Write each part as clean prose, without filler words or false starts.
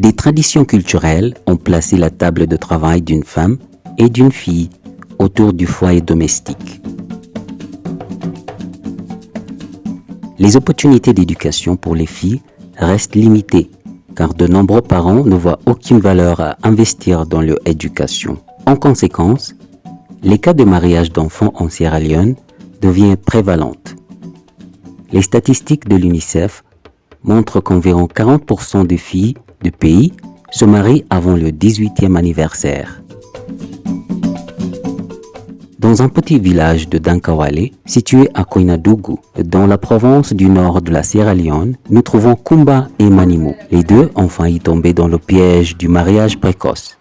Les traditions culturelles ont placé la table de travail d'une femme et d'une fille autour du foyer domestique. Les opportunités d'éducation pour les filles restent limitées, car de nombreux parents ne voient aucune valeur à investir dans leur éducation. En conséquence, les cas de mariage d'enfants en Sierra Leone deviennent prévalentes. Les statistiques de l'UNICEF montrent qu'environ 40% des filles du pays se marient avant le 18e anniversaire. Dans un petit village de Dankawale, situé à Koinadougou, dans la province du nord de la Sierra Leone, nous trouvons Kumba et Manimo. Les deux ont failli tomber dans le piège du mariage précoce.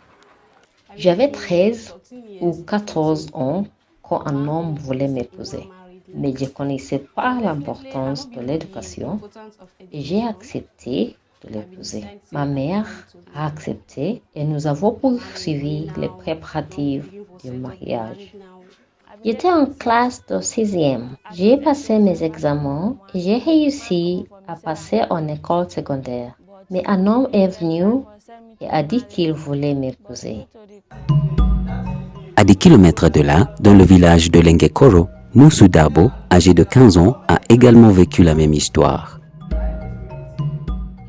J'avais 13 ou 14 ans quand un homme voulait m'épouser, mais je ne connaissais pas l'importance de l'éducation et j'ai accepté de l'épouser. Ma mère a accepté et nous avons poursuivi les préparatifs du mariage. J'étais en classe de 6e. J'ai passé mes examens et j'ai réussi à passer en école secondaire. Mais un homme est venu et a dit qu'il voulait m'épouser. À des kilomètres de là, dans le village de Lengekoro, Moussou Dabo, âgé de 15 ans, a également vécu la même histoire.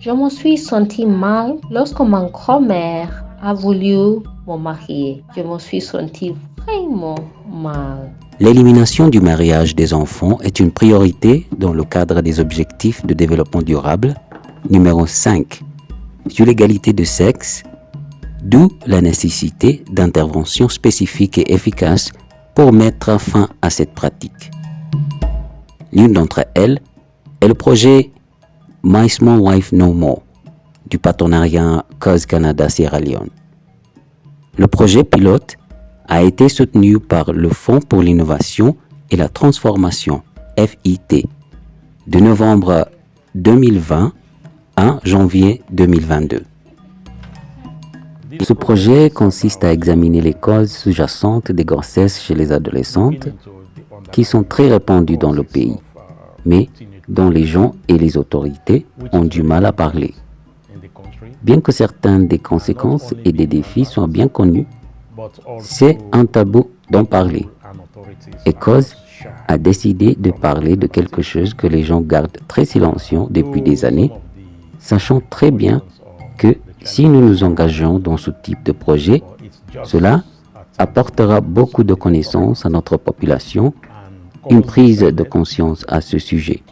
Je me suis sentie mal lorsque ma grand-mère a voulu me marier. Je me suis sentie vraiment mal. L'élimination du mariage des enfants est une priorité dans le cadre des objectifs de développement durable. Numéro 5. Sur l'égalité de sexe, d'où la nécessité d'interventions spécifiques et efficaces pour mettre fin à cette pratique. L'une d'entre elles est le projet My Small Wife No More du partenariat Cause Canada Sierra Leone. Le projet pilote a été soutenu par le Fonds pour l'innovation et la transformation FIT de novembre 2020 à janvier 2022. Ce projet consiste à examiner les causes sous-jacentes des grossesses chez les adolescentes qui sont très répandues dans le pays, mais dont les gens et les autorités ont du mal à parler. Bien que certaines des conséquences et des défis soient bien connus, c'est un tabou d'en parler. Et Cause a décidé de parler de quelque chose que les gens gardent très silencieux depuis des années, sachant très bien que si nous nous engageons dans ce type de projet, cela apportera beaucoup de connaissances à notre population, une prise de conscience à ce sujet.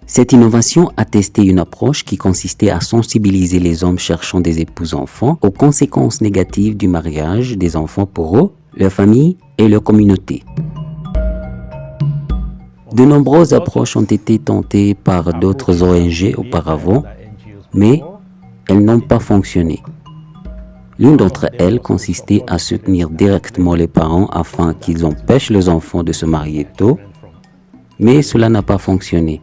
Cette innovation a testé une approche qui consistait à sensibiliser les hommes cherchant des épouses enfants aux conséquences négatives du mariage des enfants pour eux, leur famille et leur communauté. De nombreuses approches ont été tentées par d'autres ONG auparavant, mais elles n'ont pas fonctionné. L'une d'entre elles consistait à soutenir directement les parents afin qu'ils empêchent les enfants de se marier tôt, mais cela n'a pas fonctionné.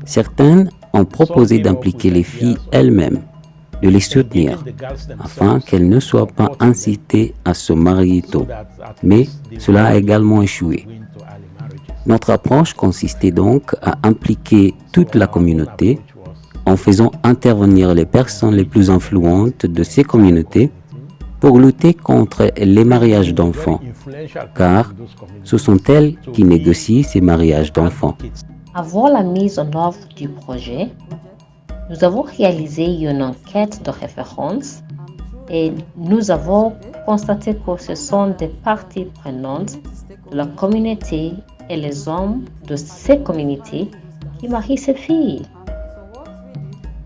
Certaines ont proposé d'impliquer les filles elles-mêmes, de les soutenir, afin qu'elles ne soient pas incitées à se marier tôt, mais cela a également échoué. Notre approche consistait donc à impliquer toute la communauté en faisant intervenir les personnes les plus influentes de ces communautés pour lutter contre les mariages d'enfants, car ce sont elles qui négocient ces mariages d'enfants. Avant la mise en œuvre du projet, nous avons réalisé une enquête de référence et nous avons constaté que ce sont des parties prenantes de la communauté et les hommes de ces communautés qui marient ces filles.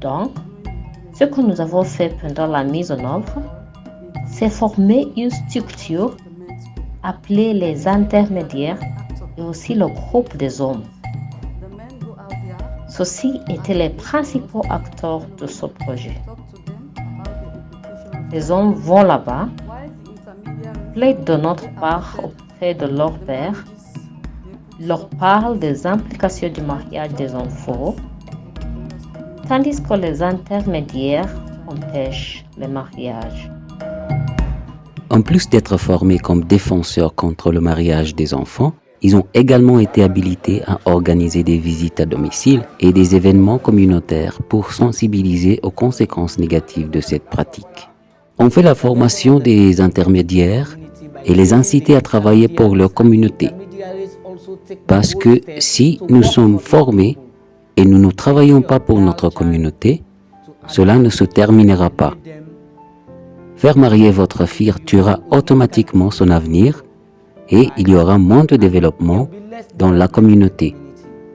Donc, ce que nous avons fait pendant la mise en œuvre, c'est former une structure appelée les intermédiaires et aussi le groupe des hommes. Ceux-ci étaient les principaux acteurs de ce projet. Les hommes vont là-bas, plaident de notre part auprès de leur père, leur parlent des implications du mariage des enfants, tandis que les intermédiaires empêchent le mariage. En plus d'être formés comme défenseurs contre le mariage des enfants, Ils ont également été habilités à organiser des visites à domicile et des événements communautaires pour sensibiliser aux conséquences négatives de cette pratique. On fait la formation des intermédiaires et les inciter à travailler pour leur communauté. Parce que si nous sommes formés et nous ne travaillons pas pour notre communauté, cela ne se terminera pas. Faire marier votre fille tuera automatiquement son avenir et il y aura moins de développement dans la communauté.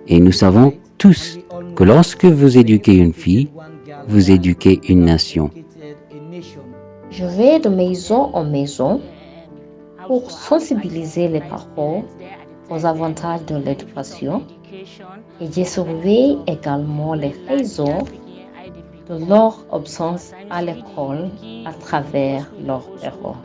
Et nous savons tous que lorsque vous éduquez une fille, vous éduquez une nation. Je vais de maison en maison pour sensibiliser les parents aux avantages de l'éducation et je surveille également les raisons de leur absence à l'école à travers leurs erreurs.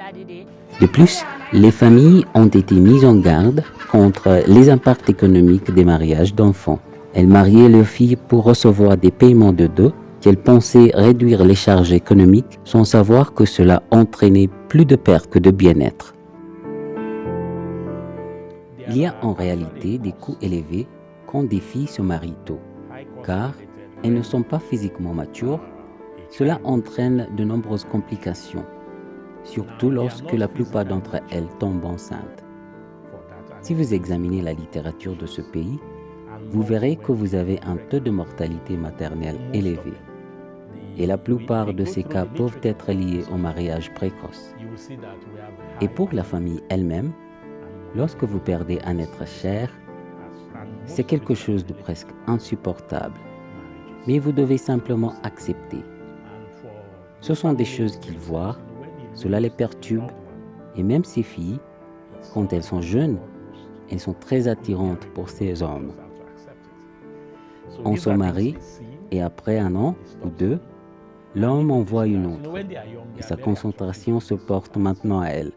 De plus, les familles ont été mises en garde contre les impacts économiques des mariages d'enfants. Elles mariaient leurs filles pour recevoir des paiements de dot qu'elles pensaient réduire les charges économiques sans savoir que cela entraînait plus de pertes que de bien-être. Il y a en réalité des coûts élevés quand des filles se marient tôt, car elles ne sont pas physiquement matures. Cela entraîne de nombreuses complications, surtout lorsque la plupart d'entre elles tombent enceintes. Si vous examinez la littérature de ce pays, vous verrez que vous avez un taux de mortalité maternelle élevé. Et la plupart de ces cas peuvent être liés au mariage précoce. Et pour la famille elle-même, lorsque vous perdez un être cher, c'est quelque chose de presque insupportable. Mais vous devez simplement accepter. Ce sont des choses qu'ils voient, cela les perturbe, et même ces filles, quand elles sont jeunes, elles sont très attirantes pour ces hommes. On se marie, et après 1 an ou 2, l'homme en voit une autre, et sa concentration se porte maintenant à elle.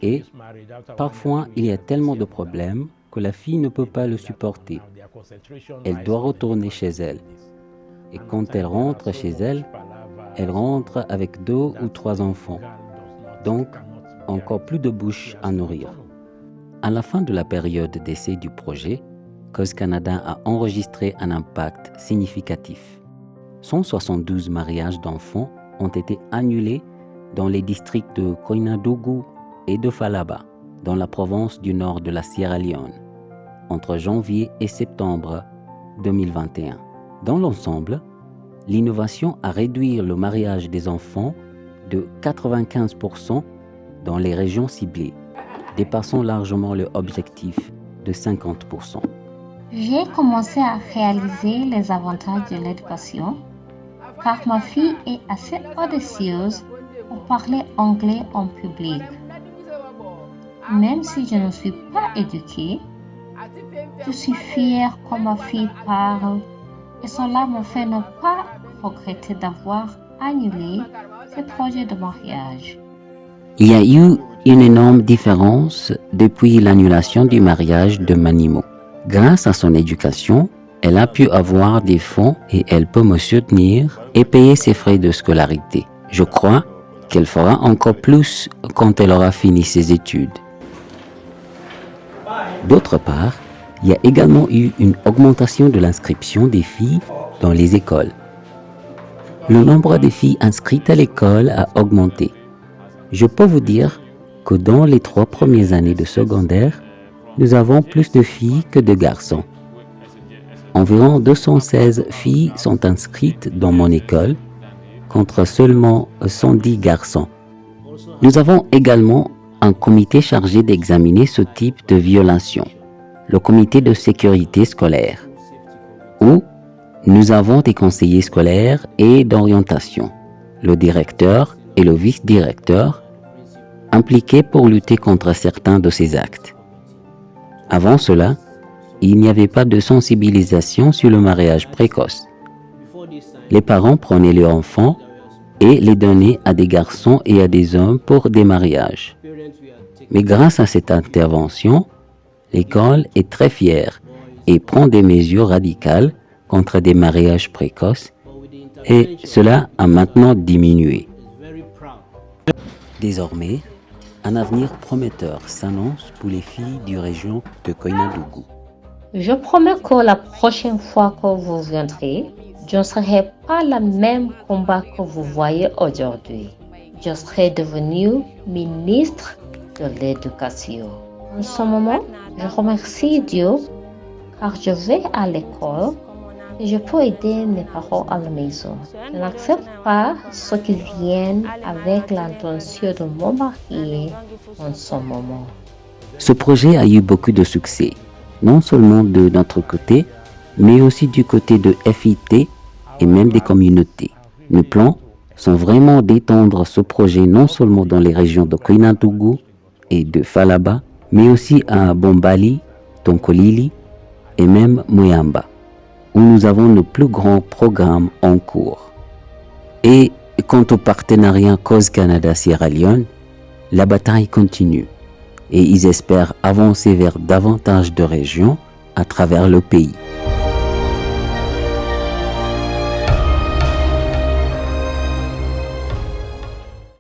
Et parfois, il y a tellement de problèmes que la fille ne peut pas le supporter. Elle doit retourner chez elle. Et quand elle rentre chez elle, elle rentre avec 2 ou 3 enfants. Donc, encore plus de bouches à nourrir. À la fin de la période d'essai du projet, Cause Canada a enregistré un impact significatif. 172 mariages d'enfants ont été annulés dans les districts de Koinadougou et de Falaba, dans la province du nord de la Sierra Leone, entre janvier et septembre 2021. Dans l'ensemble, l'innovation a réduit le mariage des enfants de 95% dans les régions ciblées, dépassant largement le objectif de 50%. J'ai commencé à réaliser les avantages de l'éducation car ma fille est assez audacieuse pour parler anglais en public. Même si je ne suis pas éduquée, je suis fière quand ma fille parle et cela me fait ne pas regretter d'avoir annulé ce projet de mariage. Il y a eu une énorme différence depuis l'annulation du mariage de Manimo. Grâce à son éducation, elle a pu avoir des fonds et elle peut me soutenir et payer ses frais de scolarité. Je crois qu'elle fera encore plus quand elle aura fini ses études. D'autre part, il y a également eu une augmentation de l'inscription des filles dans les écoles. Le nombre de filles inscrites à l'école a augmenté. Je peux vous dire que dans les 3 premières années de secondaire, nous avons plus de filles que de garçons. Environ 216 filles sont inscrites dans mon école, contre seulement 110 garçons. Nous avons également un comité chargé d'examiner ce type de violation, le comité de sécurité scolaire, où nous avons des conseillers scolaires et d'orientation, le directeur et le vice-directeur, impliqués pour lutter contre certains de ces actes. Avant cela, il n'y avait pas de sensibilisation sur le mariage précoce. Les parents prenaient leurs enfants et les donnaient à des garçons et à des hommes pour des mariages. Mais grâce à cette intervention, l'école est très fière et prend des mesures radicales contre des mariages précoces et cela a maintenant diminué. Désormais, Un avenir prometteur s'annonce pour les filles du région de Koinadougou. Je promets que la prochaine fois que vous viendrez, je ne serai pas le même combat que vous voyez aujourd'hui. Je serai devenue ministre de l'Éducation. En ce moment, je remercie Dieu car je vais à l'école et je peux aider mes parents à la maison. Je n'accepte pas ceux qui viennent avec l'intention de me marier en ce moment. Ce projet a eu beaucoup de succès, non seulement de notre côté, mais aussi du côté de FIT et même des communautés. Nos plans sont vraiment d'étendre ce projet non seulement dans les régions de Koinadougou et de Falaba, mais aussi à Bombali, Tonkolili et même Moyamba, où nous avons nos plus grands programmes en cours. Et quant au partenariat Cause Canada-Sierra Leone, la bataille continue et ils espèrent avancer vers davantage de régions à travers le pays.